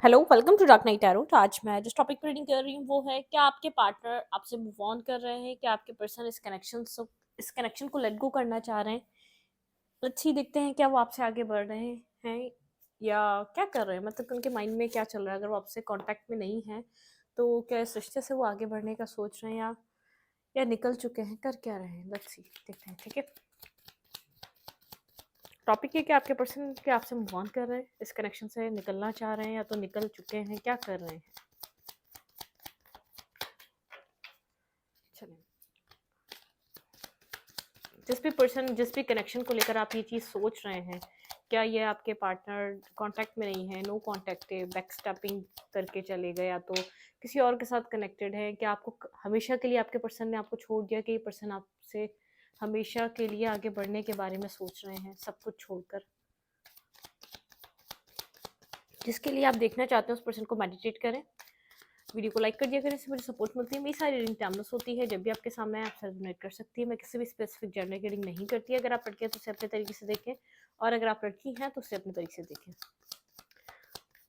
Hello, welcome to dark night tarot. तो आज मैं जिस टॉपिक पर रीडिंग कर रही हूँ वो है, क्या आपके पार्टनर आपसे मूव ऑन कर रहे हैं, क्या आपके पर्सन इस कनेक्शन को लेट गो करना चाह रहे हैं। लेट्स सी, देखते हैं क्या वो आपसे आगे बढ़ रहे हैं या क्या कर रहे हैं, मतलब उनके माइंड में क्या चल रहा है। अगर वो आपसे कांटेक्ट में नहीं है तो क्या इस रिश्ते से वो आगे बढ़ने का सोच रहे हैं या निकल चुके हैं, कर क्या रहे हैं। लेट्स सी, देखते हैं। ठीक है, टॉपिक है कि आपके पर्सन क्या आपसे मूव ऑन कर रहे हैं, इस कनेक्शन से निकलना चाह रहे हैं या तो निकल चुके हैं, क्या कर रहे हैं। चलिए, जिस भी कनेक्शन को लेकर आप ये चीज़ सोच रहे हैं, क्या ये आपके पार्टनर कांटेक्ट में नहीं है, नो कांटेक्ट है, बैकस्टैपिंग करके चले गए, या तो किसी और के साथ कनेक्टेड है, क्या आपको हमेशा के लिए आपके पर्सन ने आपको छोड़ दिया, कि ये पर्सन आपसे हमेशा के लिए आगे बढ़ने के बारे में सोच रहे हैं, सब कुछ छोड़कर। जिसके लिए आप देखना चाहते हैं उस पर्सन को मेडिटेट करें, वीडियो को लाइक कर दिया करें, इससे मुझे सपोर्ट मिलती है। मेरी सारी रीडिंग टाइमलेस होती है, जब भी आपके सामने है आप से रेजोनेट कर सकती है। मैं किसी भी स्पेसिफिक जेंडर की रीडिंग नहीं करती। अगर आप लड़के हैं तो उसे अपने तरीके से देखें, और अगर आप लड़की हैं तो उसे अपने तरीके से देखें।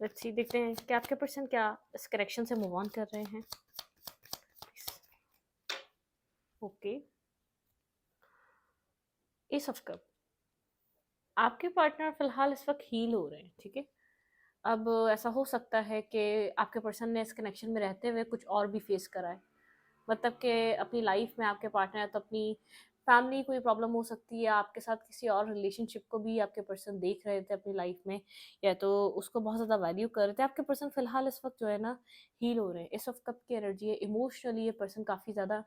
लेट्स सी, देखते हैं कि आपके पर्सन क्या इस करेक्शन से मूव ऑन कर रहे हैं। Okay, S of cup. आपके पार्टनर फिलहाल इस वक्त हील हो रहे हैं। ठीक है, अब ऐसा हो सकता है कि आपके पर्सन ने इस कनेक्शन में रहते हुए कुछ और भी फेस करा है, मतलब कि अपनी लाइफ में आपके पार्टनर है तो अपनी फैमिली कोई प्रॉब्लम हो सकती है, आपके साथ किसी और रिलेशनशिप को भी आपके पर्सन देख रहे थे अपनी लाइफ में, या तो उसको बहुत ज़्यादा वैल्यू कर रहे थे। आपके पर्सन फिलहाल इस वक्त जो है ना, हील हो रहे हैं। इस वक्त कब की एनर्जी है, इमोशनली ये पर्सन काफ़ी ज़्यादा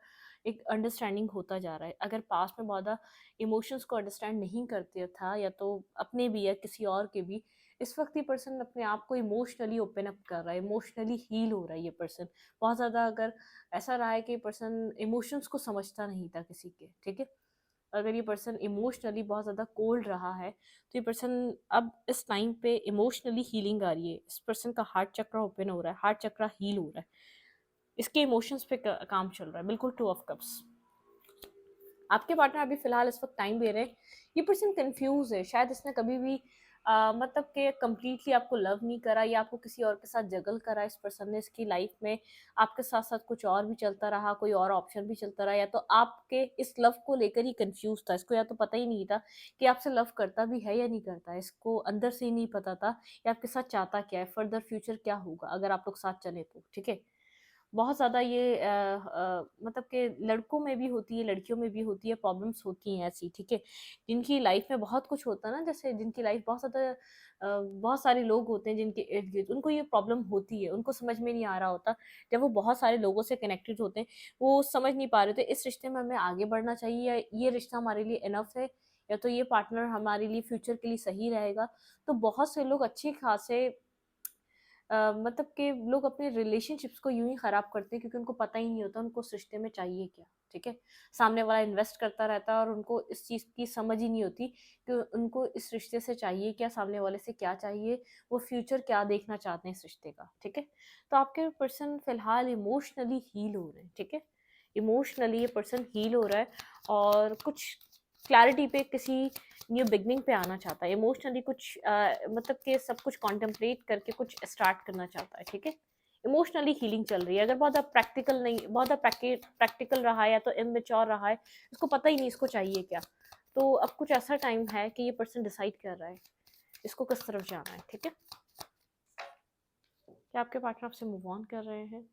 एक अंडरस्टैंडिंग होता जा रहा है। अगर पास्ट में बहुत ज़्यादा इमोशंस को अंडरस्टैंड नहीं करते था, या तो अपने भी या किसी और के भी, इस वक्त ये पर्सन अपने आप को इमोशनली ओपन अप कर रहा है, इमोशनली हील हो रहा है ये पर्सन बहुत ज़्यादा। अगर ऐसा रहा है कि पर्सन इमोशंस को समझता नहीं था किसी के, ठीक है, अगर ये पर्सन इमोशनली बहुत ज़्यादा कोल्ड रहा है, तो ये पर्सन अब इस टाइम पे इमोशनली हीलिंग आ रही है। इस पर्सन का हार्ट चक्र ओपन हो रहा है, हार्ट चक्र हील हो रहा है, इसके इमोशंस पे काम चल रहा है। बिल्कुल, 2 ऑफ कप्स। आपके पार्टनर अभी फिलहाल इस वक्त टाइम दे रहे हैं। ये पर्सन कंफ्यूज है, शायद इसने कभी भी मतलब कि कम्प्लीटली आपको लव नहीं करा, या आपको किसी और के साथ जगल करा। इस पर्सन ने इसकी लाइफ में आपके साथ साथ कुछ और भी चलता रहा, कोई और ऑप्शन भी चलता रहा, या तो आपके इस लव को लेकर ही कंफ्यूज था। इसको या तो पता ही नहीं था कि आपसे लव करता भी है या नहीं करता, इसको अंदर से ही नहीं पता था कि आपके साथ चाहता क्या है, फर्दर फ्यूचर क्या होगा अगर आप लोग साथ चले तो। ठीक है, बहुत ज़्यादा ये मतलब कि लड़कों में भी होती है, लड़कियों में भी होती है, प्रॉब्लम्स होती हैं ऐसी। ठीक है, जिनकी लाइफ में बहुत कुछ होता है ना, जैसे जिनकी लाइफ बहुत ज़्यादा बहुत सारे लोग होते हैं जिनके इर्द गिर्द, उनको ये प्रॉब्लम होती है, उनको समझ में नहीं आ रहा होता। जब वो बहुत सारे लोगों से कनेक्टेड होते हैं, वो समझ नहीं पा रहे होते इस रिश्ते में हमें आगे बढ़ना चाहिए, या ये रिश्ता हमारे लिए इनफ है, या तो ये पार्टनर हमारे लिए फ्यूचर के लिए सही रहेगा। तो बहुत से लोग अच्छे खासे मतलब कि लोग अपने रिलेशनशिप्स को यूं ही खराब करते हैं, क्योंकि उनको पता ही नहीं होता उनको उस रिश्ते में चाहिए क्या। ठीक है, सामने वाला इन्वेस्ट करता रहता है और उनको इस चीज़ की समझ ही नहीं होती कि उनको इस रिश्ते से चाहिए क्या, सामने वाले से क्या चाहिए, वो फ्यूचर क्या देखना चाहते हैं इस रिश्ते का। ठीक है, तो आपके पर्सन फिलहाल इमोशनली हील हो रहे हैं। ठीक है, इमोशनली ये पर्सन हील हो रहा है और कुछ क्लैरिटी पे, किसी न्यू बिगनिंग पे आना चाहता है। इमोशनली कुछ मतलब कि सब कुछ कॉन्टेम्पलेट करके कुछ स्टार्ट करना चाहता है। ठीक है, इमोशनली हीलिंग चल रही है। अगर बहुत ज़्यादा प्रैक्टिकल नहीं, बहुत ज़्यादा प्रैक्टिकल रहा है या तो इमेच्योर रहा है, इसको पता ही नहीं इसको चाहिए क्या, तो अब कुछ ऐसा टाइम है कि ये पर्सन डिसाइड कर रहा है इसको किस तरफ जाना है। ठीक है, क्या आपके पार्टनर आपसे मूव ऑन कर रहे हैं?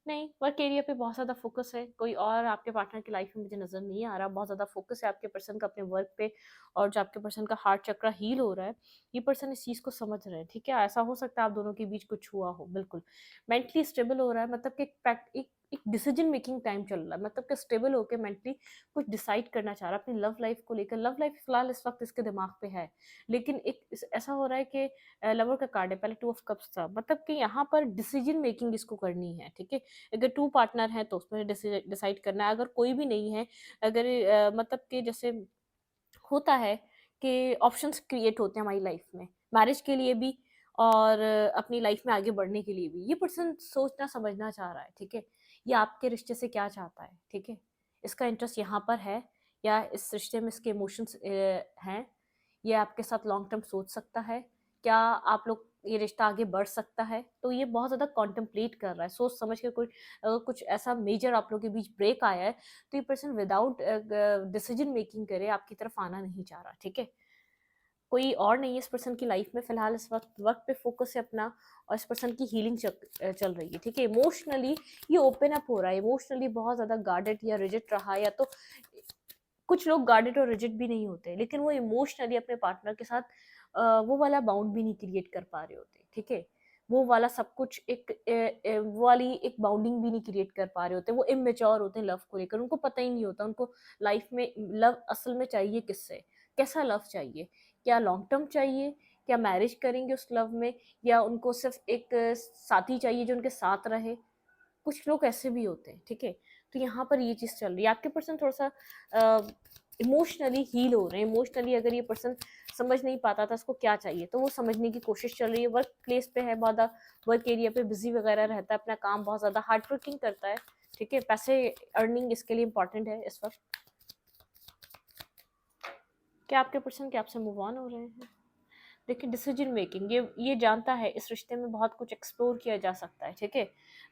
नहीं, वर्क एरिया पे बहुत ज़्यादा फोकस है, कोई और आपके पार्टनर की लाइफ में मुझे नज़र नहीं आ रहा। बहुत ज़्यादा फोकस है आपके पर्सन का अपने वर्क पे, और जो आपके पर्सन का हार्ट चक्र हील हो रहा है, ये पर्सन इस चीज़ को समझ रहे हैं। ठीक है, ऐसा हो सकता है आप दोनों के बीच कुछ हुआ हो। बिल्कुल, मेंटली स्टेबल हो रहा है, मतलब कि एक डिसीजन मेकिंग टाइम चल रहा है, मतलब कि स्टेबल होकर मेंटली कुछ डिसाइड करना चाह रहा है अपनी लव लाइफ को लेकर। लव लाइफ फिलहाल इस वक्त इसके दिमाग पे है, लेकिन ऐसा हो रहा है कि लवर का कार्ड है, पहले 2 ऑफ कप्स था, मतलब कि यहाँ पर डिसीजन मेकिंग इसको करनी है। ठीक है, अगर 2 पार्टनर हैं तो उसमें डिसाइड करना है, अगर कोई भी नहीं है, अगर मतलब कि जैसे होता है कि ऑप्शंस क्रिएट होते हैं हमारी लाइफ में, मैरिज के लिए भी और अपनी लाइफ में आगे बढ़ने के लिए भी, ये पर्सन सोचना समझना चाह रहा है। ठीक है, ये आपके रिश्ते से क्या चाहता है। ठीक है, इसका इंटरेस्ट यहाँ पर है, या इस रिश्ते में इसके इमोशंस हैं, ये आपके साथ लॉन्ग टर्म सोच सकता है, क्या आप लोग ये रिश्ता आगे बढ़ सकता है? तो ये बहुत ज़्यादा कॉन्टेम्पलेट कर रहा है, सोच समझ के कोई कुछ ऐसा मेजर आप लोगों के बीच ब्रेक आया है, तो ये पर्सन विदाउट डिसीजन मेकिंग करे आपकी तरफ आना नहीं चाह रहा, ठीक है? कोई और नहीं है इस पर्सन की लाइफ में फिलहाल, इस वक्त वर्क पे फोकस है अपना, और इस पर्सन की हीलिंग चल रही है, ठीक है? इमोशनली ये ओपन अप हो रहा है, इमोशनली बहुत ज़्यादा गार्डेड या रिजिड रहा है, या तो कुछ लोग गार्डेड और रिजिड भी नहीं होते, लेकिन वो इमोशनली अपने पार्टनर के साथ वो वाला बाउंड भी नहीं क्रिएट कर पा रहे होते, ठीक है? वो वाला सब कुछ वो वाली एक बाउंडिंग भी नहीं क्रिएट कर पा रहे होते, वो इमेच्योर होते हैं लव को लेकर, उनको पता ही नहीं होता उनको लाइफ में लव असल में चाहिए किससे, कैसा लव चाहिए, क्या लॉन्ग टर्म चाहिए, क्या मैरिज करेंगे उस लव में, या उनको सिर्फ एक साथी चाहिए जो उनके साथ रहे। कुछ लोग ऐसे भी होते हैं, ठीक है? तो यहाँ पर ये चीज़ चल रही है, आपके पर्सन थोड़ा सा इमोशनली हील हो रहे हैं, इमोशनली अगर ये पर्सन समझ नहीं पाता था इसको क्या चाहिए, तो वो समझने की कोशिश चल रही है। वर्क प्लेस पे है, बहुत ज़्यादा वर्क एरिया पे बिजी वगैरह रहता है, अपना काम बहुत ज़्यादा हार्ड वर्किंग करता है, ठीक है? पैसे अर्निंग इसके लिए इंपॉर्टेंट है इस वक्त। क्या आपके पर्सन के आपसे मूव ऑन हो रहे हैं? देखिए डिसीजन मेकिंग, ये जानता है इस रिश्ते में बहुत कुछ एक्सप्लोर किया जा सकता है, ठीक है?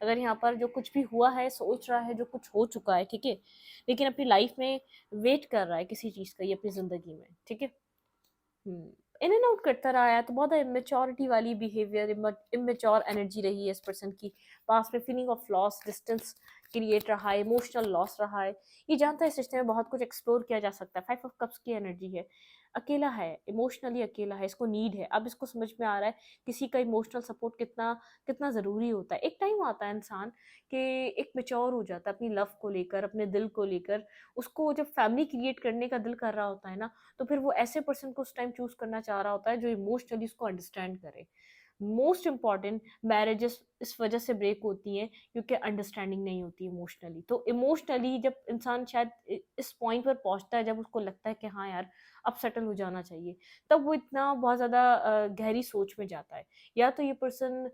अगर यहाँ पर जो कुछ भी हुआ है, सोच रहा है जो कुछ हो चुका है, ठीक है? लेकिन अपनी लाइफ में वेट कर रहा है किसी चीज़ का, ये अपनी ज़िंदगी में, ठीक है? इन एंड आउट करता रहा है, तो बहुत इमेच्योरिटी वाली बिहेवियर, इमेच्योर एनर्जी रही है इस पर्सन की। पास में feeling of loss, distance create रहा है, इमोशनल लॉस रहा है। ये जानता है इस रिश्ते में बहुत कुछ एक्सप्लोर किया जा सकता है। 5 ऑफ कप्स की एनर्जी है, अकेला है, इमोशनली अकेला है, इसको नीड है। अब इसको समझ में आ रहा है किसी का इमोशनल सपोर्ट कितना कितना ज़रूरी होता है। एक टाइम आता है इंसान कि एक मेच्योर हो जाता है अपनी लव को लेकर, अपने दिल को लेकर। उसको जब फैमिली क्रिएट करने का दिल कर रहा होता है ना, तो फिर वो ऐसे पर्सन को उस टाइम चूज करना चाह रहा होता है जो इमोशनली उसको अंडरस्टैंड करे। मोस्ट इम्पॉर्टेंट, मैरिजेस इस वजह से ब्रेक होती हैं क्योंकि अंडरस्टैंडिंग नहीं होती इमोशनली। तो इमोशनली जब इंसान शायद इस पॉइंट पर पहुंचता है जब उसको लगता है कि हाँ यार अब सेटल हो जाना चाहिए, तब वो इतना बहुत ज़्यादा गहरी सोच में जाता है। या तो ये पर्सन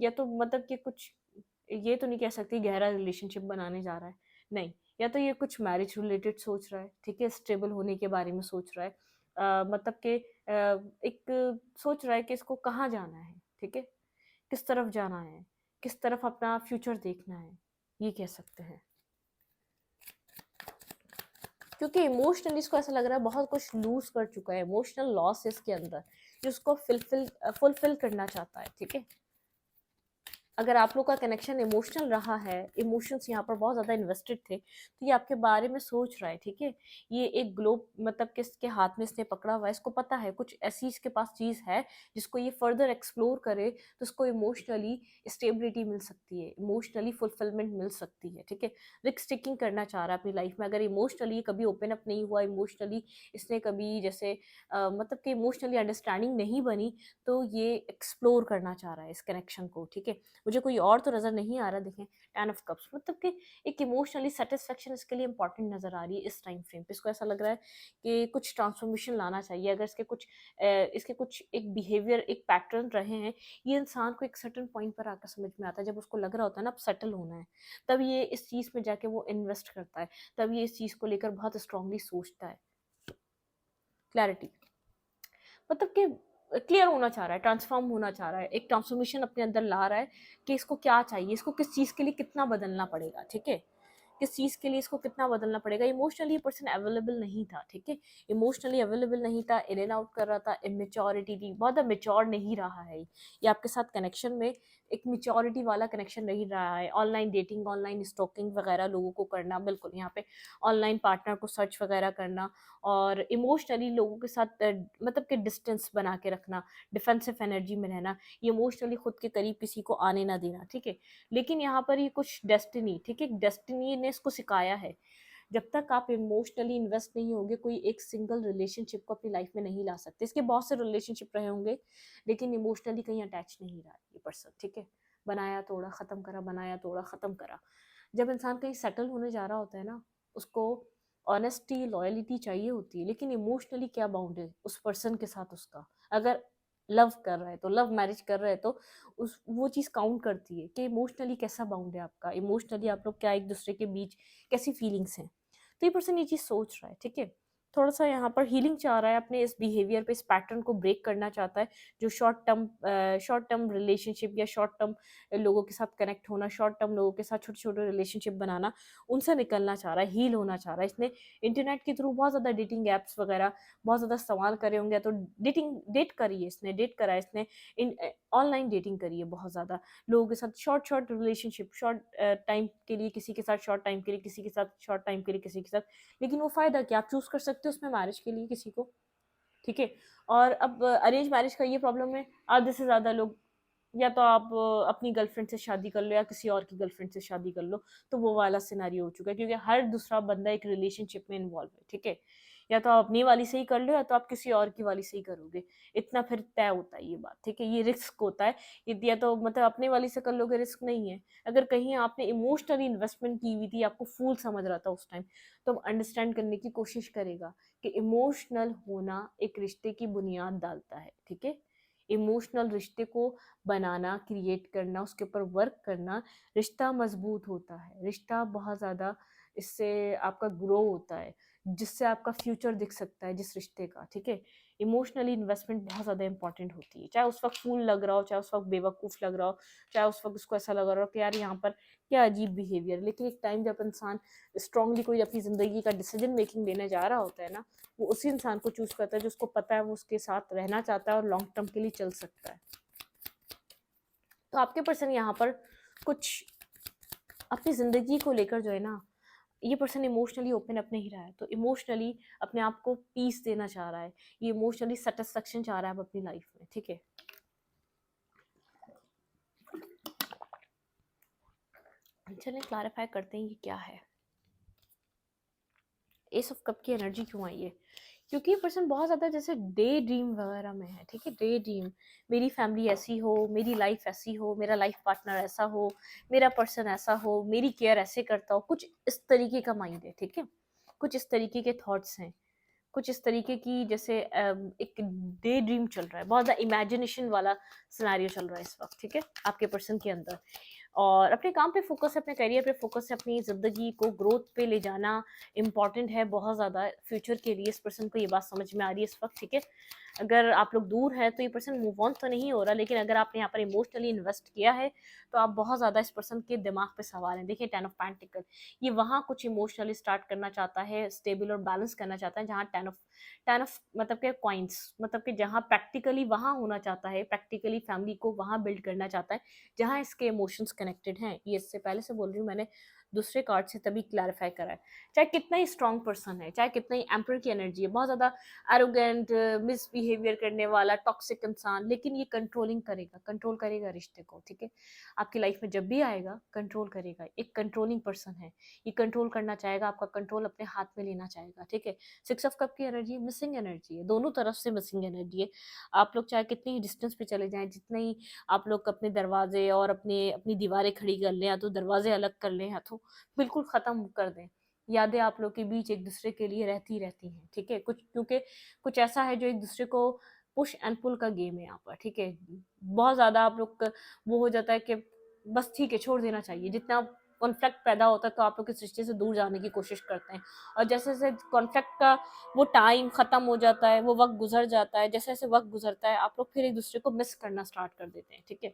या तो मतलब कि कुछ, ये तो नहीं कह सकती गहरा रिलेशनशिप बनाने जा रहा है, नहीं। या तो ये कुछ मैरिज रिलेटेड सोच रहा है, ठीक है? स्टेबल होने के बारे में सोच रहा है, मतलब कि एक सोच रहा है कि इसको कहाँ जाना है, ठीक है? किस तरफ जाना है, किस तरफ अपना फ्यूचर देखना है, ये कह सकते हैं। क्योंकि इमोशनली इसको ऐसा लग रहा है बहुत कुछ लूज कर चुका है, इमोशनल लॉस है इसके अंदर, जो उसको फुलफिल करना चाहता है, ठीक है? अगर आप लोग का कनेक्शन इमोशनल रहा है, इमोशंस यहाँ पर बहुत ज़्यादा इन्वेस्टेड थे, तो ये आपके बारे में सोच रहा है, ठीक है? ये एक ग्लोब मतलब किसके हाथ में इसने पकड़ा हुआ है, इसको पता है कुछ ऐसी इसके पास चीज़ है जिसको ये फर्दर एक्सप्लोर करे तो उसको इमोशनली स्टेबिलिटी मिल सकती है, इमोशनली फुलफिलमेंट मिल सकती है, ठीक है? रिस्क टेकिंग करना चाह रहा है अपनी लाइफ में। अगर इमोशनली कभी ओपन अप नहीं हुआ, इमोशनली इसने कभी जैसे मतलब कि इमोशनली अंडरस्टैंडिंग नहीं बनी, तो ये एक्सप्लोर करना चाह रहा है इस कनेक्शन को, ठीक है? मुझे कोई और तो नज़र नहीं आ रहा। देखें 10 ऑफ कप्स मतलब कि एक इमोशनली सेटिस्फेक्शन इसके लिए इंपॉर्टेंट नज़र आ रही है इस टाइम फ्रेम पे। इसको ऐसा लग रहा है कि कुछ ट्रांसफॉर्मेशन लाना चाहिए। अगर इसके कुछ एक बिहेवियर, एक पैटर्न रहे हैं, ये इंसान को एक सर्टेन पॉइंट पर आकर समझ में आता है, जब उसको लग रहा होता है ना अब सेटल होना है, तब ये इस चीज़ में जाके वो इन्वेस्ट करता है, तब ये इस चीज़ को लेकर बहुत स्ट्रांगली सोचता है। क्लैरिटी मतलब कि क्लियर होना चाह रहा है, ट्रांसफॉर्म होना चाह रहा है, एक ट्रांसफॉर्मेशन अपने अंदर ला रहा है कि इसको क्या चाहिए, इसको किस चीज़ के लिए कितना बदलना पड़ेगा, ठीक है? किस चीज़ के लिए इसको कितना बदलना पड़ेगा। इमोशनली पर्सन अवेलेबल नहीं था, ठीक है? इमोशनली अवेलेबल नहीं था, इन एंड आउट कर रहा था, इमेच्योरिटी थी, बहुत मेच्योर नहीं रहा है ये आपके साथ कनेक्शन में। एक मेच्योरिटी वाला कनेक्शन नहीं रहा है। ऑनलाइन डेटिंग, ऑनलाइन स्टॉकिंग वगैरह लोगों को करना, बिल्कुल यहाँ पे ऑनलाइन पार्टनर को सर्च वगैरह करना, और इमोशनली लोगों के साथ मतलब कि डिस्टेंस बना के रखना, डिफेंसिव एनर्जी में रहना, ये इमोशनली खुद के करीब किसी को आने ना देना, ठीक है? लेकिन यहाँ पर ये कुछ डेस्टिनी, ठीक है? डेस्टिनी ने इसको सिखाया है, जब तक आप इमोशनली इन्वेस्ट नहीं होगे, कोई एक सिंगल रिलेशनशिप को अपनी लाइफ में नहीं ला सकते। इसके बहुत से रिलेशनशिप रहे होंगे, लेकिन इमोशनली कहीं अटैच नहीं रहा ये पर्सन, ठीक है? बनाया तोड़ा ख़त्म करा, बनाया तोड़ा ख़त्म करा। जब इंसान कहीं सेटल होने जा रहा होता है ना, उसको ऑनेस्टी, लॉयलिटी चाहिए होती है, लेकिन इमोशनली क्या बाउंड है उस पर्सन के साथ उसका। अगर लव कर रहा है तो, लव मैरिज कर रहा है तो उस वो चीज़ काउंट करती है कि इमोशनली कैसा बाउंड है आपका, इमोशनली आप लोग क्या एक दूसरे के बीच कैसी फीलिंग्स हैं। तो ये पर्सन ये चीज़ सोच रहा है, ठीक है? थोड़ा-सा यहाँ पर हीलिंग चाह रहा है, अपने इस बिहेवियर पे, इस पैटर्न को ब्रेक करना चाहता है, जो शॉर्ट टर्म रिलेशनशिप या शॉर्ट टर्म लोगों के साथ कनेक्ट होना, शॉर्ट टर्म लोगों के साथ छोटे-छोटे रिलेशनशिप बनाना, उनसे निकलना चाह रहा है, हील होना चाह रहा है। इसने इंटरनेट के थ्रू बहुत ज़्यादा डेटिंग ऐप्स वगैरह बहुत ज़्यादा इस्तेमाल करे होंगे, तो डेट करी है इसने, डेट करा है इसने, ऑनलाइन डेटिंग करी है बहुत ज़्यादा। लोगों के साथ शॉर्ट रिलेशनशिप, शॉर्ट टाइम के लिए किसी के साथ, शॉर्ट टाइम के लिए किसी के साथ, शॉर्ट टाइम के लिए किसी के साथ, लेकिन वो फ़ायदा क्या, आप चूज़ कर सकते हो उसमें मैरिज के लिए किसी को, ठीक है? और अब अरेंज मैरिज का ये प्रॉब्लम है, आधे से ज़्यादा लोग, या तो आप अपनी गर्लफ्रेंड से शादी कर लो या किसी और की गर्लफ्रेंड से शादी कर लो, तो वो वाला सिनेरियो हो चुका है, क्योंकि हर दूसरा बंदा एक रिलेशनशिप में इन्वॉल्व है, ठीक है? या तो आप अपनी वाली से ही कर लो या तो आप किसी और की वाली से ही करोगे। इतना फिर तय होता है ये बात, ठीक है? ये रिस्क होता है। या तो मतलब अपने वाली से कर लोगे, रिस्क नहीं है। अगर कहीं आपने इमोशनली इन्वेस्टमेंट की हुई थी, आपको फूल समझ रहा था उस टाइम, तो अब अंडरस्टैंड करने की कोशिश करेगा कि इमोशनल होना एक रिश्ते की बुनियाद डालता है, ठीक है? इमोशनल रिश्ते को बनाना, क्रिएट करना, उसके ऊपर वर्क करना, रिश्ता मजबूत होता है। रिश्ता बहुत ज़्यादा, इससे आपका ग्रो होता है, जिससे आपका फ्यूचर दिख सकता है जिस रिश्ते का, ठीक है? इमोशनली इन्वेस्टमेंट बहुत ज़्यादा इंपॉर्टेंट होती है, चाहे उस वक्त फूल लग रहा हो, चाहे उस वक्त बेवकूफ़ लग रहा हो, चाहे उस वक्त उसको ऐसा लग रहा हो कि यार यहाँ पर क्या अजीब बिहेवियर, लेकिन एक टाइम जब इंसान स्ट्रांगली कोई अपनी ज़िंदगी का डिसीजन मेकिंग लेने जा रहा होता है ना, वो उसी इंसान को चूज़ करता है जो उसको पता है वो उसके साथ रहना चाहता है और लॉन्ग टर्म के लिए चल सकता है। तो आपके पर्सन यहाँ पर कुछ अपनी ज़िंदगी को लेकर जो है ना, ये पर्सन इमोशनली ओपन अप नहीं रहा है, तो इमोशनली अपने आप को पीस देना चाह रहा है, ये इमोशनली सेटिस्फेक्शन चाह रहा है अब अपनी लाइफ में, ठीक है? चलिए क्लैरिफाई करते हैं ये क्या है। एस ऑफ कप की एनर्जी क्यों आई है? क्योंकि ये पर्सन बहुत ज़्यादा जैसे डे ड्रीम वगैरह में है, ठीक है? डे ड्रीम, मेरी फैमिली ऐसी हो, मेरी लाइफ ऐसी हो, मेरा लाइफ पार्टनर ऐसा हो, मेरा पर्सन ऐसा हो, मेरी केयर ऐसे करता हो, कुछ इस तरीके का माइंड है, ठीक है? कुछ इस तरीके के थॉट्स हैं, कुछ इस तरीके की, जैसे एक डे ड्रीम चल रहा है, बहुत ज़्यादा इमेजिनेशन वाला सिनेरियो चल रहा है इस वक्त, ठीक है? आपके पर्सन के अंदर, और अपने काम पे फोकस है, अपने करियर पे फोकस है, अपनी ज़िंदगी को ग्रोथ पे ले जाना इम्पॉर्टेंट है बहुत ज़्यादा फ्यूचर के लिए। इस पर्सन को ये बात समझ में आ रही है इस वक्त, ठीक है? अगर आप लोग दूर हैं तो ये पर्सन मूव ऑन तो नहीं हो रहा, लेकिन अगर आपने यहाँ पर इमोशनली इन्वेस्ट किया है तो आप बहुत ज़्यादा इस पर्सन के दिमाग पे सवार हैं। देखिए 10 ऑफ पेंटिकल, ये वहाँ कुछ इमोशनली स्टार्ट करना चाहता है, स्टेबल और बैलेंस करना चाहता है, जहाँ 10 ऑफ मतलब के कॉइंस, मतलब कि जहाँ प्रैक्टिकली वहाँ होना चाहता है, प्रैक्टिकली फैमिली को वहाँ बिल्ड करना चाहता है जहाँ इसके इमोशंस कनेक्टेड हैं। ये इससे पहले से बोल रही हूँ मैंने, दूसरे कार्ड से तभी क्लैरिफाई करा है। चाहे कितना ही स्ट्रॉन्ग पर्सन है, चाहे कितना ही एम्पर की एनर्जी है, बहुत ज़्यादा एरोगेंट, मिसबिहेवियर करने वाला, टॉक्सिक इंसान, लेकिन ये कंट्रोलिंग करेगा, कंट्रोल करेगा रिश्ते को, ठीक है? आपकी लाइफ में जब भी आएगा कंट्रोल करेगा, एक कंट्रोलिंग पर्सन है, ये कंट्रोल करना चाहेगा, आपका कंट्रोल अपने हाथ में लेना चाहेगा, ठीक है? 6 ऑफ कप की एनर्जी मिसिंग एनर्जी है, दोनों तरफ से मिसिंग एनर्जी है। आप लोग चाहे कितनी ही डिस्टेंस पे चले जाएं, जितने ही आप लोग अपने दरवाजे और अपने अपनी दीवारें खड़ी कर लें, या तो दरवाजे अलग कर लें, या तो बिल्कुल ख़त्म कर दें, यादें आप लोग के बीच एक दूसरे के लिए रहती रहती हैं, ठीक है? कुछ, क्योंकि कुछ ऐसा है जो एक दूसरे को पुश एंड पुल का गेम है यहाँ पर, ठीक है? बहुत ज़्यादा आप लोग का वो हो जाता है कि बस ठीक है, छोड़ देना चाहिए। जितना कॉन्फ्लिक्ट पैदा होता है तो आप लोग इस रिश्ते से दूर जाने की कोशिश करते हैं, और जैसे जैसे कॉन्फ्लिक्ट का वो टाइम ख़त्म हो जाता है, वो वक्त गुजर जाता है, जैसे जैसे वक्त गुजरता है आप लोग फिर एक दूसरे को मिस करना स्टार्ट कर देते हैं, ठीक है?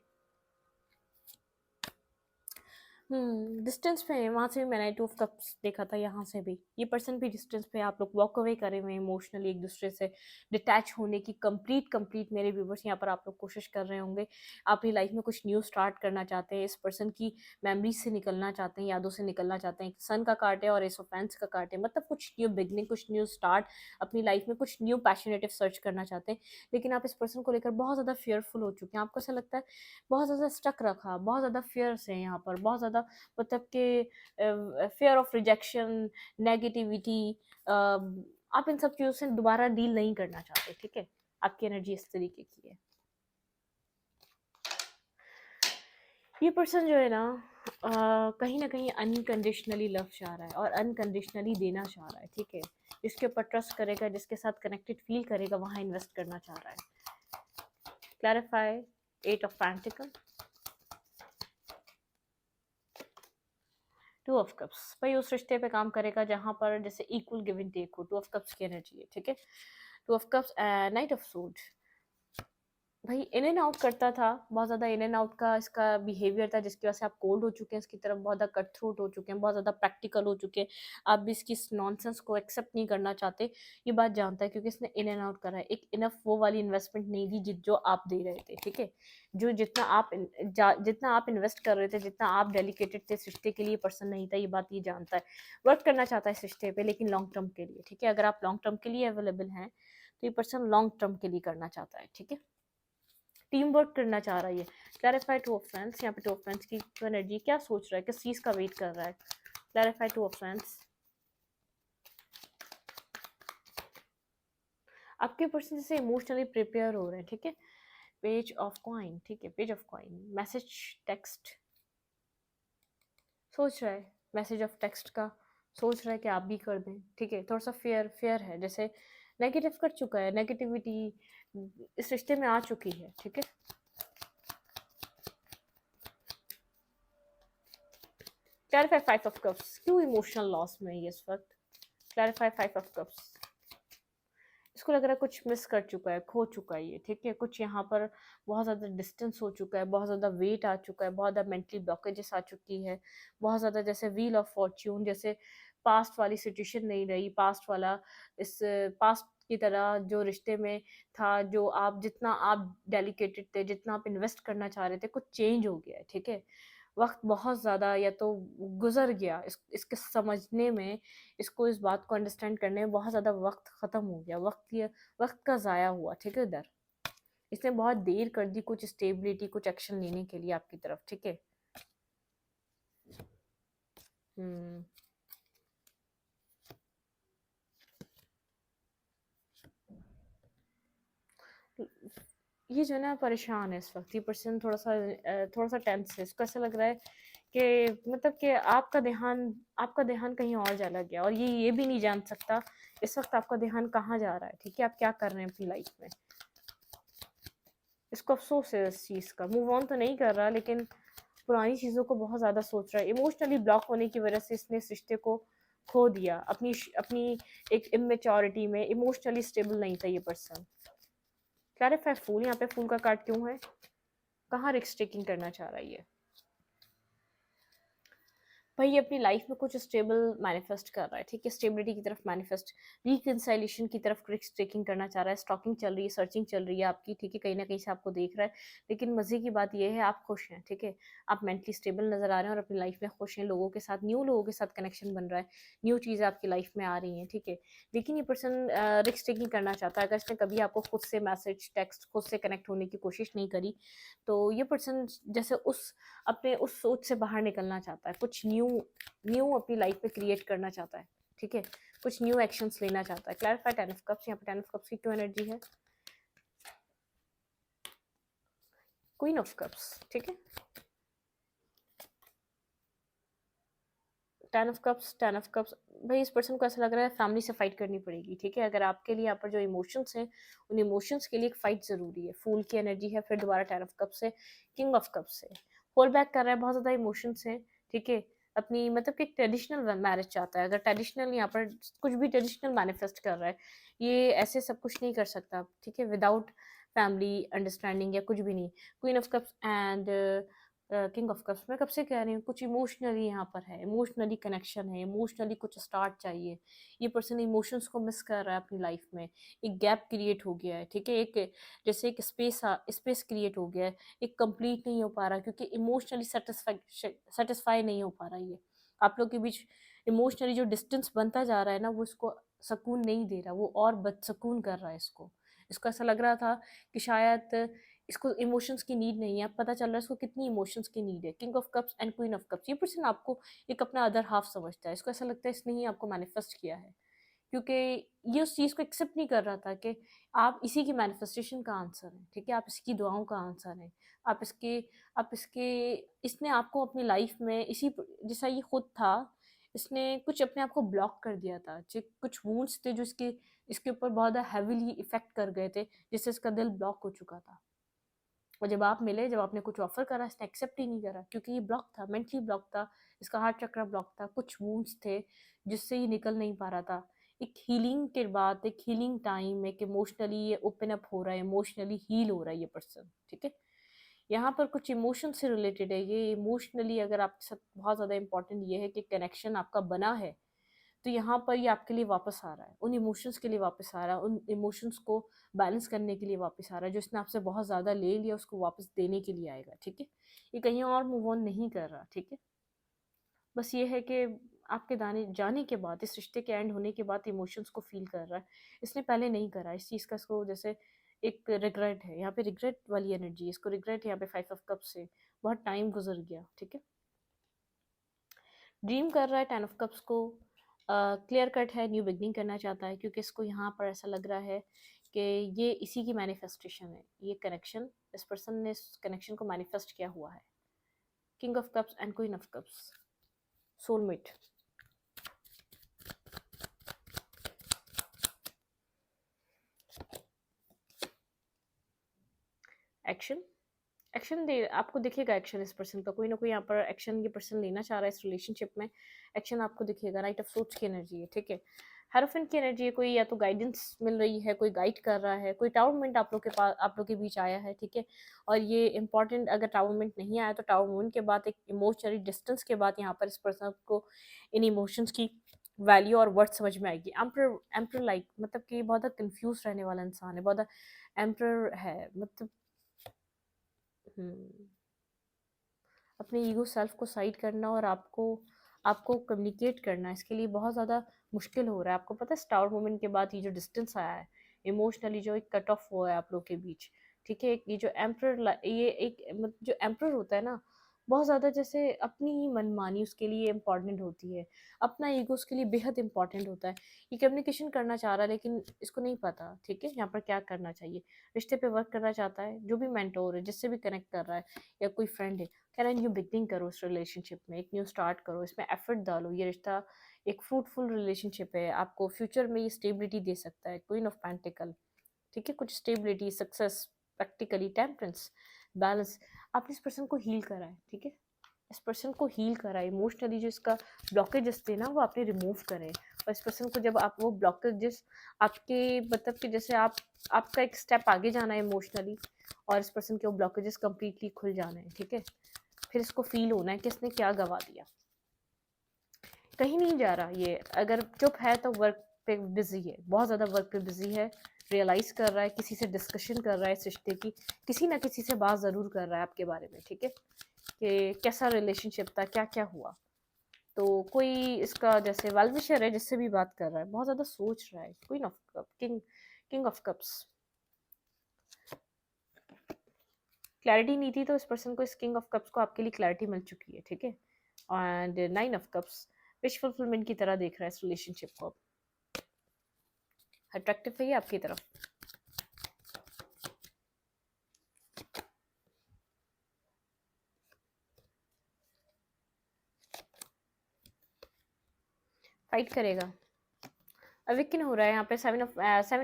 डिस्टेंस पे है, वहाँ से भी मैंने 2 ऑफ कप्स देखा था, यहाँ से भी। ये पर्सन भी डिस्टेंस पे है, आप लोग वॉक अवे करे हुए हैं इमोशनली एक दूसरे से डिटैच होने की, कंप्लीट मेरे व्यूवर्स यहाँ पर आप लोग कोशिश कर रहे होंगे। आप अपनी लाइफ में कुछ न्यू स्टार्ट करना चाहते हैं, इस पर्सन की मेमोरीज से निकलना चाहते हैं, यादों से निकलना चाहते हैं। सन का कार्ड है और एस ऑफ पेंट्स का कार्ड है, मतलब कुछ न्यू बिगनिंग, कुछ न्यू स्टार्ट, अपनी लाइफ में कुछ न्यू पैशनेटिव सर्च करना चाहते हैं। लेकिन आप इस पर्सन को लेकर बहुत ज़्यादा फेयरफुल हो चुके हैं, आपको ऐसा लगता है बहुत ज़्यादा स्टक रखा, बहुत ज़्यादा फियर्स है यहाँ पर, बहुत ज़्यादा मतलब कि फियर ऑफ रिजेक्शन, नेगेटिविटी, आप इन सब चीज़ों से दोबारा डील नहीं करना चाहते, ठीक है? आपकी एनर्जी इस तरीके की है। ये पर्सन जो है ना, कहीं ना कहीं अनकंडीशनली लव चाह रहा है और अनकंडीशनली देना चाह रहा है, ठीक है? जिसके ऊपर ट्रस्ट करेगा, जिसके साथ कनेक्टेड फील करेगा, वहाँ इन्वेस्ट करना चाह रहा है। Clarify 8 of pentacle, two of cups, भाई उस रिश्ते पे काम करेगा जहाँ पर जैसे इक्वल गिव एंड टेक हो। टू ऑफ कप्स की एनर्जी है, ठीक है। Two of cups, night of suit, भाई इन एंड आउट करता था, बहुत ज़्यादा इन एंड आउट का इसका बिहेवियर था, जिसकी वजह से आप कोल्ड हो चुके हैं इसकी तरफ, बहुत ज़्यादा कट थ्रूट हो चुके हैं, बहुत ज़्यादा प्रैक्टिकल हो चुके हैं। आप भी इसकी इस नॉनसेंस को एक्सेप्ट नहीं करना चाहते, ये बात जानता है, क्योंकि इसने इन एंड आउट करा है। एक इनफ वो वाली इन्वेस्टमेंट नहीं दी जो आप दे रहे थे, ठीक है। जो जितना आप इन्वेस्ट कर रहे थे, जितना आप डेडिकेटेड थे इस रिश्ते के लिए, पर्सन नहीं था, ये बात ये जानता है। वर्क करना चाहता है इस रिश्ते पे, लेकिन लॉन्ग टर्म के लिए, ठीक है। अगर आप लॉन्ग टर्म के लिए अवेलेबल हैं तो ये पर्सन लॉन्ग टर्म के लिए करना चाहता है, ठीक है। टीम वर्क करना चाह रहा है ये। क्लैरिफाई टू ऑफ फ्रेंड्स, यहाँ पे टू ऑफ फ्रेंड्स की एनर्जी क्या सोच रहा है, किस चीज़ का वेट कर रहा है। क्लैरिफाई टू ऑफ फ्रेंड्स, आपके पर्सन जैसे इमोशनली प्रिपेयर हो रहे हैं, ठीक है। पेज ऑफ कॉइन, ठीक है, page of coin, message text सोच रहा है, मैसेज ऑफ टेक्स्ट का सोच रहा है कि आप भी कर दें, ठीक है। थोड़ा सा फेयर फेयर है, जैसे नेगेटिव कर चुका है, नेगेटिविटी इस रिश्ते में आ चुकी है, ठीक है। क्लैरिफाई फाइव ऑफ कप्स, क्यों इमोशनल लॉस में ये इस वक्त। क्लैरिफाई फाइव ऑफ कप्स, इसको लग रहा है कुछ मिस कर चुका है, खो चुका है ये, ठीक है। कुछ यहाँ पर बहुत ज़्यादा डिस्टेंस हो चुका है, बहुत ज़्यादा वेट आ चुका है, बहुत ज़्यादा मेंटली ब्लॉकेजेस आ चुकी है, बहुत ज़्यादा जैसे व्हील ऑफ फॉर्च्यून, जैसे पास्ट वाली सिचुएशन नहीं रही, पास्ट वाला इस पास्ट की तरह जो रिश्ते में था, जो आप जितना आप डेडिकेटेड थे, जितना आप इन्वेस्ट करना चाह रहे थे, कुछ चेंज हो गया है, ठीक है। वक्त बहुत ज़्यादा या तो गुजर गया इसके समझने में, इसको इस बात को अंडरस्टैंड करने में बहुत ज़्यादा वक्त ख़त्म हो गया, वक्त का ज़ाया हुआ, ठीक है। इधर इसने बहुत देर कर दी कुछ स्टेबिलिटी, कुछ एक्शन लेने के लिए आपकी तरफ, ठीक है। हम्म, ये जो है ना परेशान है इस वक्त, ये पर्सन थोड़ा सा टेंस है। इसको ऐसा लग रहा है कि मतलब कि आपका ध्यान कहीं और चला गया, और ये भी नहीं जान सकता इस वक्त आपका ध्यान कहाँ जा रहा है, ठीक है। आप क्या कर रहे हैं अपनी लाइफ में, इसको अफसोस है इस चीज़ का। मूव ऑन तो नहीं कर रहा, लेकिन पुरानी चीज़ों को बहुत ज़्यादा सोच रहा है। इमोशनली ब्लॉक होने की वजह से इसने इस रिश्ते को खो दिया, अपनी एक इमेच्योरिटी में इमोशनली स्टेबल नहीं था ये पर्सन। क्लैरिफाई फूल, यहाँ पे फूल का कार्ड क्यों है, कहाँ रिस्क टेकिंग करना चाह रहा है ये। भाई ये अपनी लाइफ में कुछ स्टेबल मैनिफेस्ट कर रहा है, ठीक है। स्टेबिलिटी की तरफ मैनिफेस्ट, रिकंसाइलेशन की तरफ रिस्क टेकिंग करना चाह रहा है। स्टॉकिंग चल रही है, सर्चिंग चल रही है आपकी, ठीक है। कहीं ना कहीं से आपको देख रहा है, लेकिन मज़े की बात यह है आप खुश हैं, ठीक है। आप मेंटली स्टेबल नज़र आ रहे हैं और अपनी लाइफ में खुश हैं, लोगों के साथ, न्यू लोगों के साथ कनेक्शन बन रहा है, न्यू चीज़ें आपकी लाइफ में आ रही हैं, ठीक है। लेकिन ये पर्सन रिस्क टेकिंग करना चाहता है। अगर इसने कभी आपको खुद से मैसेज टेक्स्ट खुद से कनेक्ट होने की कोशिश नहीं करी, तो ये पर्सन जैसे अपने उस सोच से बाहर निकलना चाहता है, कुछ न्यू न्यू अपनी लाइफ में क्रिएट करना चाहता है, ठीक है। कुछ न्यू एक्शंस लेना चाहता है। क्लैरिफाई टेन ऑफ कप्स, यहाँ पे टेन ऑफ कप्स की क्यों एनर्जी है, क्वीन ऑफ कप्स, ठीक है। टेन ऑफ कप्स, भाई इस पर्सन को ऐसा लग रहा है फैमिली से फाइट करनी पड़ेगी, ठीक है। अगर आपके लिए यहाँ पर जो इमोशंस हैं, उन इमोशंस के लिए एक फाइट जरूरी है। फूल की एनर्जी है, फिर दोबारा टेन ऑफ कप्स है, किंग ऑफ कप्स है। होल्ड बैक कर रहा है, बहुत ज़्यादा इमोशंस हैं, ठीक है। अपनी मतलब कि ट्रेडिशनल मैरिज चाहता है। अगर ट्रेडिशनल यहाँ पर कुछ भी ट्रेडिशनल मैनिफेस्ट कर रहा है, ये ऐसे सब कुछ नहीं कर सकता, ठीक है, विदाउट फैमिली अंडरस्टैंडिंग या कुछ भी नहीं। Queen of cups and king of cups, मैं कब से कह रही हूँ कुछ इमोशनली यहाँ पर है, इमोशनली कनेक्शन है, इमोशनली कुछ स्टार्ट चाहिए। ये पर्सन इमोशंस को मिस कर रहा है अपनी लाइफ में, एक गैप क्रिएट हो गया है, ठीक है। एक जैसे एक स्पेस क्रिएट हो गया है, एक कंप्लीट नहीं हो पा रहा, क्योंकि इमोशनली सेटिस्फाई नहीं हो पा रहा है। आप लोग के बीच इमोशनली जो डिस्टेंस बनता जा रहा है ना, वो इसको सुकून नहीं दे रहा, वो और बदसकून कर रहा है इसको। इसको ऐसा लग रहा था कि शायद इसको इमोशंस की नीड नहीं है, अब पता चल रहा है इसको कितनी इमोशंस की नीड है। King of cups and queen of cups, ये पर्सन आपको एक अपना अदर हाफ समझता है। इसको ऐसा लगता है इसने ही आपको मैनिफेस्ट किया है, क्योंकि ये उस चीज़ को एक्सेप्ट नहीं कर रहा था कि आप इसी की मैनिफेस्टेशन का आंसर हैं, ठीक है। आप इसकी दुआओं का आंसर हैं, आप इसके इसने आपको अपनी लाइफ में इसी जैसा ये खुद था, इसने कुछ अपने आप को ब्लॉक कर दिया था, जो कुछ वूंड्स थे जो इसके ऊपर बहुत हैवीली इफेक्ट कर गए थे, जिससे इसका दिल ब्लॉक हो चुका था। और जब आप मिले, जब आपने कुछ ऑफर करा, इसने एक्सेप्ट ही नहीं करा, क्योंकि ये ब्लॉक था, मेंटली ब्लॉक था, इसका हार्ट चक्र ब्लॉक था, कुछ वूंड्स थे जिससे ये निकल नहीं पा रहा था। एक हीलिंग के बाद, एक हीलिंग टाइम, एक इमोशनली ये ओपन अप हो रहा है, इमोशनली हील हो रहा है ये पर्सन, ठीक है। यहाँ पर कुछ इमोशन से रिलेटेड है ये। इमोशनली अगर आपके साथ बहुत ज़्यादा इंपॉर्टेंट ये है कि कनेक्शन आपका बना है, तो यहाँ पर ये आपके लिए वापस आ रहा है, उन इमोशंस के लिए वापस आ रहा है, उन इमोशंस को बैलेंस करने के लिए वापस आ रहा है। जो इसने आपसे बहुत ज़्यादा ले लिया उसको वापस देने के लिए आएगा, ठीक है। ये कहीं और मूव ऑन नहीं कर रहा, ठीक है। बस ये है कि आपके दाने जाने के बाद, इस रिश्ते के एंड होने के बाद इमोशंस को फील कर रहा है। इसने पहले नहीं करा इस चीज़ का, इसको जैसे एक रिग्रेट है यहाँ पे, रिग्रेट वाली एनर्जी, इसको रिग्रेट है यहाँ पे 5 ऑफ कप से। बहुत टाइम गुजर गया, ठीक है। ड्रीम कर रहा है 10 ऑफ कप्स को, क्लियर कट है, न्यू बिगनिंग करना चाहता है, क्योंकि इसको यहाँ पर ऐसा लग रहा है कि ये इसी की मैनिफेस्टेशन है, ये कनेक्शन, इस पर्सन ने इस कनेक्शन को मैनिफेस्ट किया हुआ है। King of cups and queen of cups, soulmate. Action, action दे, आपको दिखेगा एक्शन इस पर्सन का, कोई ना कोई यहाँ पर एक्शन ये पर्सन लेना चाह रहा है इस रिलेशनशिप में। एक्शन आपको दिखेगा। नाइट ऑफ सोच की एनर्जी है, ठीक है। हेरोफिन की एनर्जी है, कोई या तो गाइडेंस मिल रही है, कोई गाइड कर रहा है, कोई टावरमेंट आप लोग के पास, आप लोग के बीच आया है, ठीक है। और ये इंपॉर्टेंट, अगर टावरमेंट नहीं आया तो टावरमेंट के बाद एक इमोशनली डिस्टेंस के बाद यहाँ पर इस पर्सन को इन इमोशंस की वैल्यू और वर्थ समझ में आएगी। एम्पर, एम्पर लाइक मतलब कि बहुत ज़्यादा कन्फ्यूज रहने वाला इंसान है, बहुत ज़्यादा एम्पर है, मतलब अपने ईगो सेल्फ को साइड करना और आपको आपको कम्युनिकेट करना, इसके लिए बहुत ज़्यादा मुश्किल हो रहा है। आपको पता है स्टार मोमेंट के बाद ये जो डिस्टेंस आया है इमोशनली, जो एक कट ऑफ हुआ है आप लोग के बीच, ठीक है। ये जो एम्पर, ये एक जो एम्पर होता है ना, बहुत ज़्यादा जैसे अपनी ही मनमानी उसके लिए इम्पॉर्टेंट होती है, अपना ईगो उसके लिए बेहद इंपॉर्टेंट होता है। ये कम्युनिकेशन करना चाह रहा है लेकिन इसको नहीं पता, ठीक है, यहाँ पर क्या करना चाहिए। रिश्ते पे वर्क करना चाहता है, जो भी मेंटोर है, जिससे भी कनेक्ट कर रहा है या कोई फ्रेंड है, कह रहा है न्यू बिगनिंग करो इस रिलेशनशिप में, एक न्यू स्टार्ट करो, इसमें एफर्ट डालो, ये रिश्ता एक फ्रूटफुल रिलेशनशिप है, आपको फ्यूचर में ये स्टेबिलिटी दे सकता है। क्वीन ऑफ पेंटिकल, ठीक है, कुछ stability, success, practically temperance, balance. आपने इस पर्सन को हील करा है, ठीक है, इस पर्सन को हील करा है इमोशनली। जो इसका ब्लॉकेजेस थे ना वो आपने रिमूव करे, और इस पर्सन को जब आप वो ब्लॉकेजेस आपके, मतलब कि जैसे आपका एक स्टेप आगे जाना है इमोशनली, और इस पर्सन के वो ब्लॉकेजेस कंप्लीटली खुल जाना है, ठीक है। फिर इसको फील होना है कि इसने क्या गवा दिया। कहीं नहीं जा रहा ये, अगर चुप है तो वर्क पे बिजी है, बहुत ज़्यादा वर्क पे बिजी है, रियलाइज़ कर रहा है, किसी से डिस्कशन कर रहा है इस रिश्ते की, किसी ना किसी से बात ज़रूर कर रहा है आपके बारे में, ठीक है, कि कैसा रिलेशनशिप था, क्या क्या हुआ। तो कोई इसका जैसे वेल विशर है जिससे भी बात कर रहा है, बहुत ज़्यादा सोच रहा है। Queen of cup, king of cups, clarity नहीं थी तो इस पर्सन को, इस किंग ऑफ कप्स को आपके लिए क्लैरिटी मिल चुकी है, ठीक है। And 9 of cups wish fulfilment की तरह देख रहा है इस रिलेशनशिप को, अट्रैक्टिव है ये आपकी तरफ। फाइट करेगा, अवेकन हो रहा है यहाँ पे। सेवन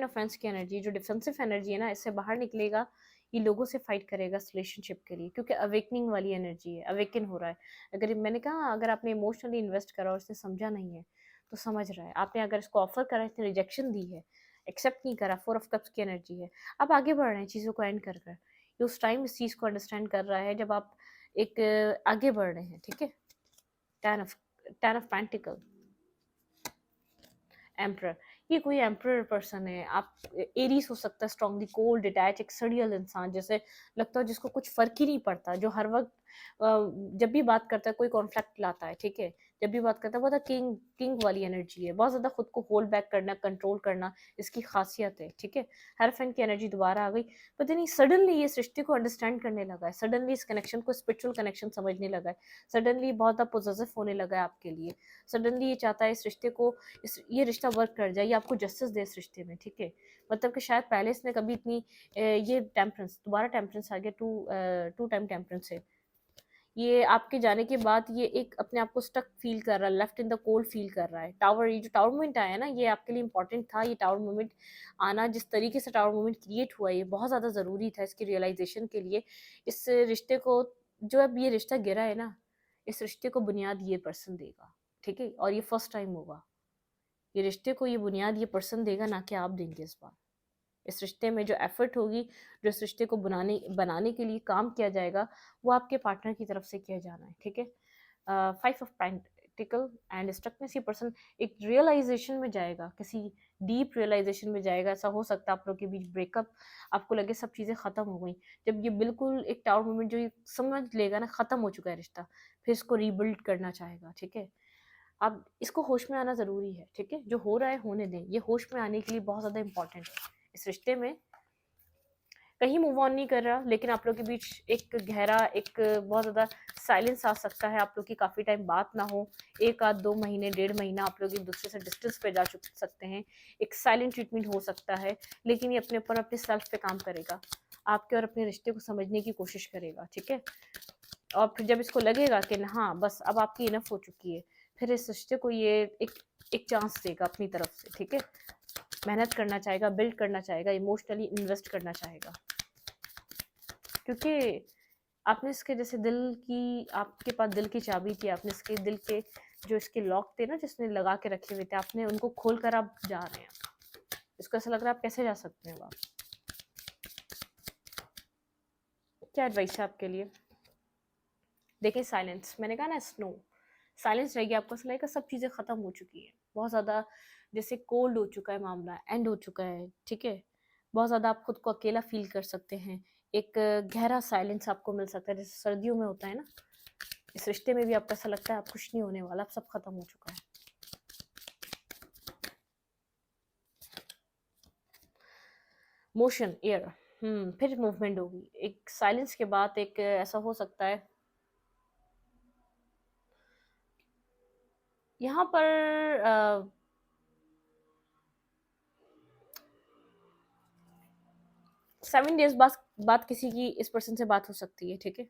ऑफ फेंस की एनर्जी, जो डिफेंसिव एनर्जी है ना, इससे बाहर निकलेगा, ये लोगों से फाइट करेगा इस रिलेशनशिप के लिए, क्योंकि अवेकनिंग वाली एनर्जी है, अवेकन हो रहा है। अगर मैंने कहा अगर आपने इमोशनली इन्वेस्ट करा और उसने समझा नहीं है तो समझ रहा है, आपने अगर इसको ऑफर करा, इसने रिजेक्शन दी है, एक्सेप्ट नहीं करा, 4 ऑफ कप्स की एनर्जी है। आप आगे बढ़ रहे हैं चीज़ों को एंड कर कर, ये उस टाइम इस चीज़ को अंडरस्टैंड कर रहा है जब आप एक आगे बढ़ रहे हैं, ठीक है। टेन ऑफ पेंटिकल, एम्प्रर, ये कोई एम्प्रर पर्सन है, आप एरीज हो सकता है, स्ट्रांगली कोल्ड, डिटैच, एक सड़ियल इंसान, जैसे लगता है जिसको कुछ फर्क ही नहीं पड़ता, जो हर वक्त जब भी बात करता है कोई कॉन्फ्लिक्ट लाता है, ठीक है, जब भी बात करता है, बहुत किंग किंग वाली एनर्जी है, बहुत ज़्यादा खुद को होल्ड बैक करना, कंट्रोल करना इसकी खासियत है, ठीक है। हर फैन की एनर्जी दोबारा आ गई, पता नहीं सडनली ये सृष्टि को अंडरस्टैंड करने लगा है, सडनली इस कनेक्शन को स्पिरिचुअल कनेक्शन समझने लगा है, सडनली बहुत ज़्यादा पोजेसिव होने लगा है आपके लिए, सडनली ये चाहता है इस रिश्ते को, ये रिश्ता वर्क कर जाए, ये आपको जस्टिस दे इस रिश्ते में, ठीक है। मतलब कि शायद पहले इसने कभी इतनी ये टेम्परेंस, दोबारा टेम्परेंस आ गया, टू टाइम टेम्परेंस है, ये आपके जाने के बाद ये एक अपने आप को स्टक फील कर रहा है, left in the cold feel कर रहा है। टावर, ये जो टावर मोमेंट आया ना, ये आपके लिए इंपॉर्टेंट था। ये टावर मोमेंट आना, जिस तरीके से टावर मोमेंट क्रिएट हुआ, ये बहुत ज़्यादा ज़रूरी था इसकी रियलाइजेशन के लिए। इस रिश्ते को, जो अब ये रिश्ता गिरा है ना, इस रिश्ते को बुनियाद ये पर्सन देगा, ठीक है? और ये फर्स्ट टाइम होगा। ये रिश्ते को ये बुनियाद ये पर्सन देगा, ना कि आप देंगे इस बार। इस रिश्ते में जो एफर्ट होगी, जो इस रिश्ते को बनाने बनाने के लिए काम किया जाएगा, वो आपके पार्टनर की तरफ से किया जाना है, ठीक है? 5 ऑफ पेंटिकल एंड स्ट्रकनेस, ये पर्सन एक रियलाइजेशन में जाएगा, किसी डीप रियलाइजेशन में जाएगा। ऐसा हो सकता है आप लोग के बीच ब्रेकअप, आपको लगे सब चीज़ें ख़त्म हो गई। जब ये बिल्कुल एक टावर मोमेंट जो ये समझ लेगा ना ख़त्म हो चुका है रिश्ता, फिर इसको रीबिल्ड करना चाहेगा, ठीक है? अब इसको होश में आना ज़रूरी है, ठीक है? जो हो रहा है होने दें, ये होश में आने के लिए बहुत ज़्यादा इंपॉर्टेंट है। इस रिश्ते में कहीं मूव ऑन नहीं कर रहा, लेकिन आप लोग के बीच एक गहरा, एक बहुत ज़्यादा साइलेंस आ सकता है। आप लोग की काफ़ी टाइम बात ना हो, 1 आध 2 महीने, 1.5 महीना आप लोग एक दूसरे से डिस्टेंस पे जा सकते हैं। एक साइलेंट ट्रीटमेंट हो सकता है, लेकिन ये अपने ऊपर, अपने सेल्फ पे काम करेगा, आपके और अपने रिश्ते को समझने की कोशिश करेगा, ठीक है? और फिर जब इसको लगेगा कि हाँ बस अब आपकी इनफ हो चुकी है, फिर इस रिश्ते को ये एक एक चांस देगा अपनी तरफ से, ठीक है? मेहनत करना चाहेगा, बिल्ड करना चाहेगा, इमोशनली इन्वेस्ट करना चाहेगा, क्योंकि आपने इसके जैसे दिल की, आपके पास दिल की चाबी थी, आपने इसके दिल के जो इसके लॉक थे ना, जिसने लगा के रखे हुए थे, आपने उनको खोल कर आप जा रहे हैं। इसको ऐसा लग रहा है आप कैसे जा सकते हैं? आप क्या एडवाइस है आपके लिए? देखिए साइलेंस, मैंने कहा ना, स्नो साइलेंस रहेगी, आपको ऐसा लगेगा सब चीज़ें ख़त्म हो चुकी हैं, बहुत ज़्यादा जैसे कोल्ड हो चुका है मामला, एंड हो चुका है, ठीक है? बहुत ज़्यादा आप खुद को अकेला फील कर सकते हैं। एक गहरा साइलेंस आपको मिल सकता है, जैसे सर्दियों में होता है ना। इस रिश्ते में भी आपको ऐसा लगता है आप कुछ नहीं होने वाला, अब सब खत्म हो चुका है। मोशन, एयर, फिर मूवमेंट होगी। एक साइलेंस के बाद एक ऐसा हो सकता है यहाँ पर 7 डेज बाद किसी की इस पर्सन से बात हो सकती है, ठीक है?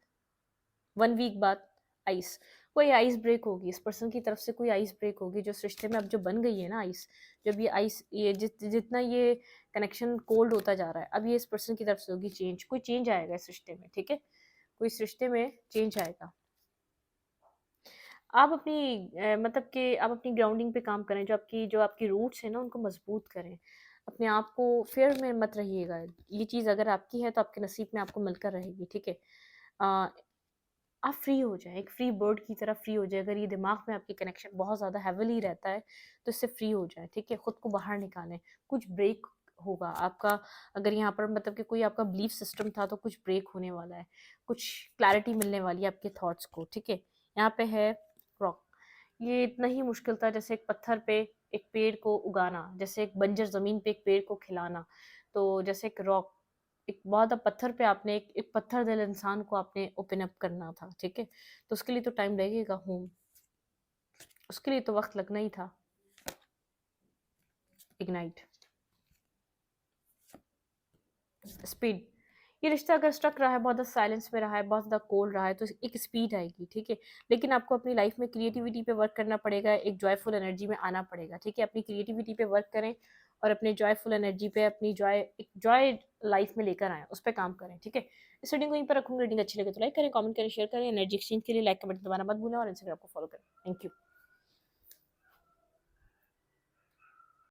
1 वीक बाद आइस, कोई आइस ब्रेक होगी इस पर्सन की तरफ से, कोई आइस ब्रेक होगी जो इस रिश्ते में अब जो बन गई है ना आइस। जब ये आइस, ये जितना ये कनेक्शन कोल्ड होता जा रहा है, अब ये इस पर्सन की तरफ से होगी चेंज, कोई चेंज आएगा इस रिश्ते में, ठीक है? कोई इस रिश्ते में चेंज आएगा। आप अपनी मतलब कि आप अपनी ग्राउंडिंग पे काम करें, जो आपकी रूट्स हैं ना उनको मजबूत करें। अपने आप को फेयर में मत रहिएगा। ये चीज़ अगर आपकी है तो आपके नसीब में आपको मिलकर रहेगी, ठीक है? अ, आप फ्री हो जाएँ, एक फ्री बर्ड की तरह फ्री हो जाएँ। अगर ये दिमाग में आपके कनेक्शन बहुत ज़्यादा हेविली रहता है, तो इससे फ्री हो जाएँ, ठीक है? खुद को बाहर निकालें, कुछ ब्रेक होगा आपका। अगर यहाँ पर मतलब कि कोई आपका बिलीफ सिस्टम था, तो कुछ ब्रेक होने वाला है, कुछ क्लैरिटी मिलने वाली है आपके थॉट्स को, ठीक है? यहाँ पे है रॉक। ये इतना ही मुश्किल था जैसे एक पत्थर पे एक पेड़ को उगाना, जैसे एक बंजर ज़मीन पे एक पेड़ को खिलाना। तो जैसे एक रॉक, एक बहुत पत्थर पे आपने एक पत्थर दिल इंसान को आपने ओपन अप करना था, ठीक है? तो उसके लिए तो टाइम लगेगा होम, उसके लिए तो वक्त लगना ही था। इग्नाइट, स्पीड, ये रिश्ता अगर स्ट्रक रहा है, बहुत ज़्यादा साइलेंस में रहा है, बहुत ज़्यादा कोल्ड रहा है, तो एक स्पीड आएगी, ठीक है? लेकिन आपको अपनी लाइफ में क्रिएटिविटी पे वर्क करना पड़ेगा, एक जॉयफुल एनर्जी में आना पड़ेगा, ठीक है? अपनी क्रिएटिविटी पे वर्क करें और अपने जॉयफुल एनर्जी पे, अपनी एक जॉय लाइफ में लेकर आएँ, उस पे काम करें, ठीक है? इस रीडिंग को यहीं पर रखूँगी। रीडिंग अच्छी लगे तो लाइक करें, कमेंट करें, शेयर करें। एनर्जी एक्सचेंज के लिए लाइक का बटन दबाना मत भूलें और इंस्टाग्राम को फॉलो करें। Thank you.